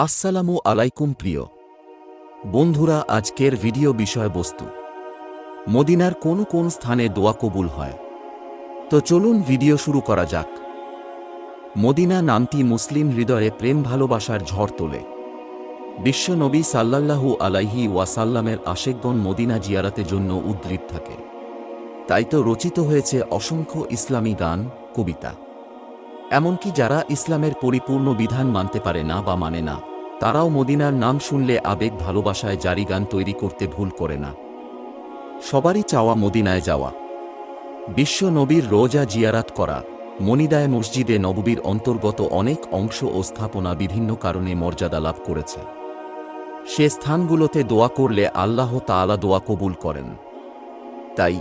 আসসালামু আলাইকুম প্রিয় বন্ধুরা, আজকের ভিডিও বিষয়বস্তু মদিনার কোন কোন স্থানে দোয়া কবুল হয়। তো চলুন ভিডিও শুরু করা যাক। মদিনা নামটি মুসলিম হৃদয়ে প্রেম ভালোবাসার ঝড় তোলে। বিশ্ব নবী সাল্লাল্লাহু আলাইহি ওয়াসাল্লামের আশেকগণ মদিনা জিয়ারাতের জন্য উদ্গ্রীব থাকে। তাই তো রচিত হয়েছে অসংখ্য ইসলামী গান, কবিতা। এমনকি যারা ইসলামের পরিপূর্ণ বিধান মানতে পারে না বা মানে না, তারাও মদিনার নাম শুনলে আবেগ ভালোবাসায় জারি গান তৈরি করতে ভুল করে না। সবারই চাওয়া মদিনায় যাওয়া, বিশ্ব নবীর রোজা জিয়ারাত করা। মনিদায় মসজিদে নববীর অন্তর্গত অনেক অংশ ও স্থাপনা বিভিন্ন কারণে মর্যাদা লাভ করেছে। সে স্থানগুলোতে দোয়া করলে আল্লাহ তাআলা দোয়া কবুল করেন। তাই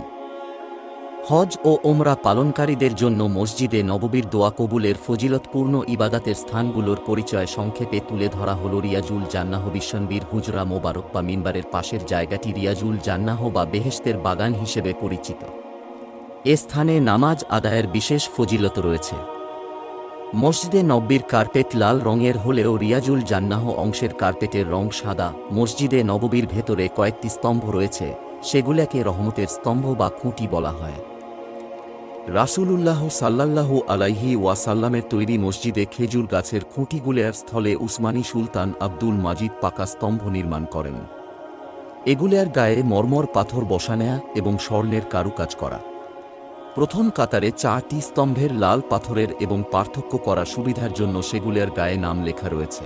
হজ ও ওমরা পালনকারীদের জন্য মসজিদে নববীর দোয়া কবুলের ফজিলতপূর্ণ ইবাদাতের স্থানগুলোর পরিচয় সংক্ষেপে তুলে ধরা হল। রিয়াজুল জান্নাহ বিশ্বনবীর হুজরা মোবারক বা মিম্বারের পাশের জায়গাটি রিয়াজুল জান্নাহ বা বেহেশতের বাগান হিসেবে পরিচিত। এ স্থানে নামাজ আদায়ের বিশেষ ফজিলত রয়েছে। মসজিদে নববীর কার্পেট লাল রঙের হলেও রিয়াজুল জান্নাহ অংশের কার্পেটের রং সাদা। মসজিদে নববীর ভেতরে কয়েকটি স্তম্ভ রয়েছে, সেগুলোকে রহমতের স্তম্ভ বা খুঁটি বলা হয়। রাসূলুল্লাহ সাল্লাল্লাহু আলাইহি ওয়াসাল্লামের তৈরি মসজিদে খেজুর গাছের খুঁটিগুলোর স্থলে উসমানী সুলতান আব্দুল মাজিদ পাকা স্তম্ভ নির্মাণ করেন। এগুলোর গায়ে মরমর পাথর বসানো এবং স্বর্ণের কারুকাজ করা। প্রথম কাতারে 4টি স্তম্ভের লাল পাথরের এবং পার্থক্য করা সুবিধার জন্য সেগুলোর গায়ে নাম লেখা রয়েছে।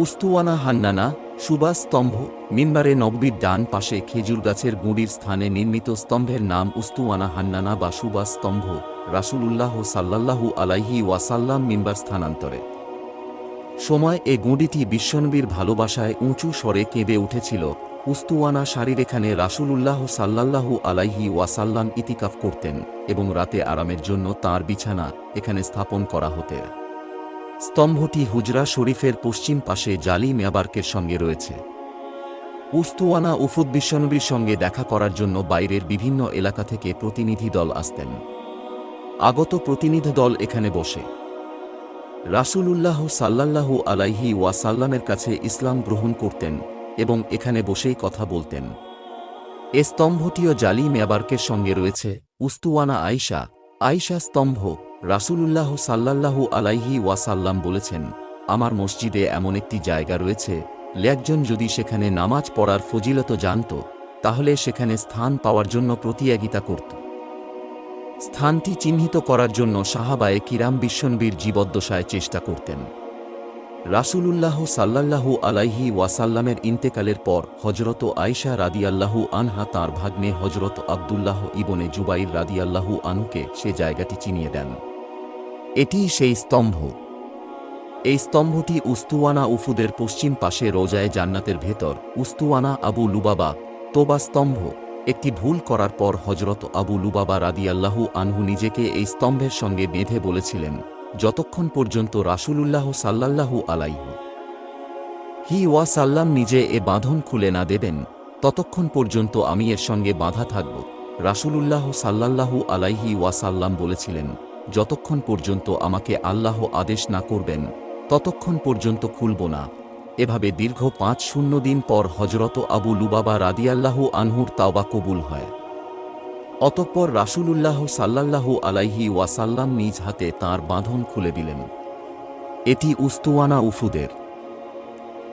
উস্তুওয়ানা হান্নানা সুবা স্তম্ভ। মিম্বারে নববীর ডান পাশে খেজুর গাছের গুঁড়ির স্থানে নির্মিত স্তম্ভের নাম উস্তুওয়ানা হান্নানা বা সুবা স্তম্ভ। রাসূলুল্লাহ সাল্লাল্লাহু আলাইহি ওয়াসাল্লাম মিম্বার স্থানান্তরে সময় এ গুঁড়িটি বিশ্বনবীর ভালোবাসায় উঁচু স্বরে কেঁদে উঠেছিল। উস্তুওয়ানা সারির এখানে রাসূলুল্লাহ সাল্লাল্লাহু আলাইহি ওয়াসাল্লাম ইতিকাফ করতেন এবং রাতে আরামের জন্য তাঁর বিছানা এখানে স্থাপন করা হতো। স্তম্ভটি হুজরা শরীফের পশ্চিম পাশে জালি মেয়াবার্কের সঙ্গে রয়েছে। উস্তুওয়ানা উফুদ বিশ্বনবীর সঙ্গে দেখা করার জন্য বাইরের বিভিন্ন এলাকা থেকে প্রতিনিধি দল আসতেন। আগত প্রতিনিধি দল এখানে বসে রাসূলুল্লাহ সাল্লাল্লাহু আলাইহি ওয়াসাল্লামের কাছে ইসলাম গ্রহণ করতেন এবং এখানে বসেই কথা বলতেন। এ স্তম্ভটিও জালি মেয়াবার্কের সঙ্গে রয়েছে। উস্তুওয়ানা আয়শা স্তম্ভ। রাসূলুল্লাহ সাল্লাল্লাহু আলাইহি ওয়াসাল্লাম বলেছেন, আমার মসজিদে এমন একটি জায়গা রয়েছে, একজন যদি সেখানে নামাজ পড়ার ফজিলত জানত, তাহলে সেখানে স্থান পাওয়ার জন্য প্রতিযোগিতা করত। স্থানটি চিহ্নিত করার জন্য সাহাবায়ে কিরাম বিশ্বনবীর জীবদ্দশায় চেষ্টা করতেন। রাসূলুল্লাহ সাল্লাল্লাহু আলাইহি ওয়াসাল্লামের ইন্তেকালের পর হযরত আয়েশা রাদিয়াল্লাহু আনহা তাঁর ভাগ্নে হযরত আব্দুল্লাহ ইবনে জুবাইর রাদিয়াল্লাহু আনহুকে সে জায়গাটি চিনিয়ে দেন। এটিই সেই স্তম্ভ। এই স্তম্ভটি উস্তুওয়ানা উফুদের পশ্চিম পাশে রোজায়ে জান্নাতের ভেতর। উস্তুওয়ানা আবু লুবাবা তোবা স্তম্ভ। একটি ভুল করার পর হযরত আবু লুবাবা রাদিয়াল্লাহু আনহু নিজেকে এই স্তম্ভের সঙ্গে বেঁধে বলেছিলেন, যতক্ষণ পর্যন্ত রাসূলুল্লাহ সাল্লাল্লাহু আলাইহি ওয়াসাল্লাম নিজে এ বাঁধন খুলে না দেবেন, ততক্ষণ পর্যন্ত আমি এর সঙ্গে বাঁধা থাকব। রাসূলুল্লাহ সাল্লাল্লাহু আলাইহি ওয়াসাল্লাম বলেছিলেন, যতক্ষণ পর্যন্ত আমাকে আল্লাহ আদেশ না করবেন, ততক্ষণ পর্যন্ত খুলব না। এভাবে দীর্ঘ 5 দিন পর হযরত আবু লুবাবা রাদিয়াল্লাহু আনহুর তাওবা কবুল হয়। অতঃপর রাসূলুল্লাহ সাল্লাল্লাহু আলাইহি ওয়াসাল্লাম নিজ হাতে তাঁর বাঁধন খুলে দিলেন। এটি উস্তুওয়ানা উফুদের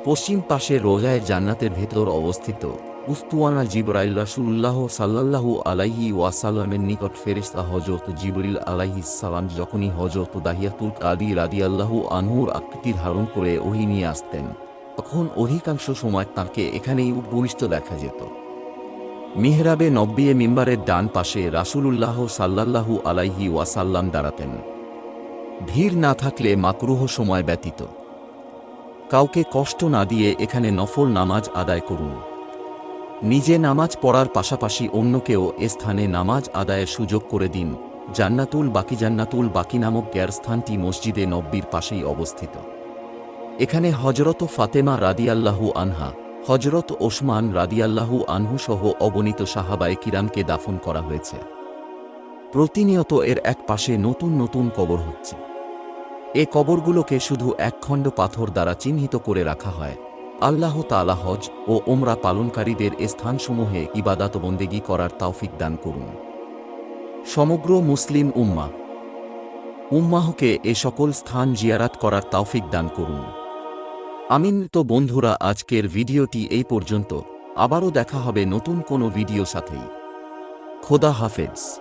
পশ্চিম পাশে রোজায়ে জান্নাতের ভেতর অবস্থিত। উস্তুওয়ানা জিবরাইল রাসূলুল্লাহ সাল্লাল্লাহু আলাইহি ওয়াসাল্লামের নিকট ফেরেশতা হযরত জিবরিল আলাইহিস সালাম যখনই হযরত দাহিয়াতুল কাদি রাদিয়াল্লাহু আনহুর আকৃতি ধারণ করে ওহী নিয়ে আসতেন, তখন অধিকাংশ সময় তাঁকে এখানেই উপবিষ্ট দেখা যেত। মিহরাবে নববিয়ে মিম্বারের ডান পাশে রাসূলুল্লাহ সাল্লাল্লাহু আলাইহি ওয়াসাল্লাম দাঁড়াতেন। ভিড় না থাকলে মাকরুহ সময় ব্যতীত কাউকে কষ্ট না দিয়ে এখানে নফল নামাজ আদায় করুন। নিজে নামাজ পড়ার পাশাপাশি অন্যকেও এ স্থানে নামাজ আদায়ের সুযোগ করে দিন। জান্নাতুল বাকি নামক স্থানটি মসজিদে নববীর পাশেই অবস্থিত। এখানে হযরত ফাতেমা রাদিয়াল্লাহু আনহা, হযরত ওসমান রাদিয়াল্লাহু আনহু সহ অগণিত সাহাবায়ে কিরামকে দাফন করা হয়েছে। প্রতিনিয়ত এর এক পাশে নতুন নতুন কবর হচ্ছে। এ কবরগুলোকে শুধু একখণ্ড পাথর দ্বারা চিহ্নিত করে রাখা হয়। আল্লাহ তাআলা হজ ও ওমরা পালনকারীদের স্থানসমূহে ইবাদত বন্দেগী করার তৌফিক দান করুন। সমগ্র মুসলিম উম্মাহকে এ সকল স্থান জিয়ারাত করার তৌফিক দান করুন। আমিন। তো বন্ধুরা, আজকের ভিডিওটি এই পর্যন্ত। আবারও দেখা হবে নতুন কোনো ভিডিও সাথেই। খোদা হাফেজ।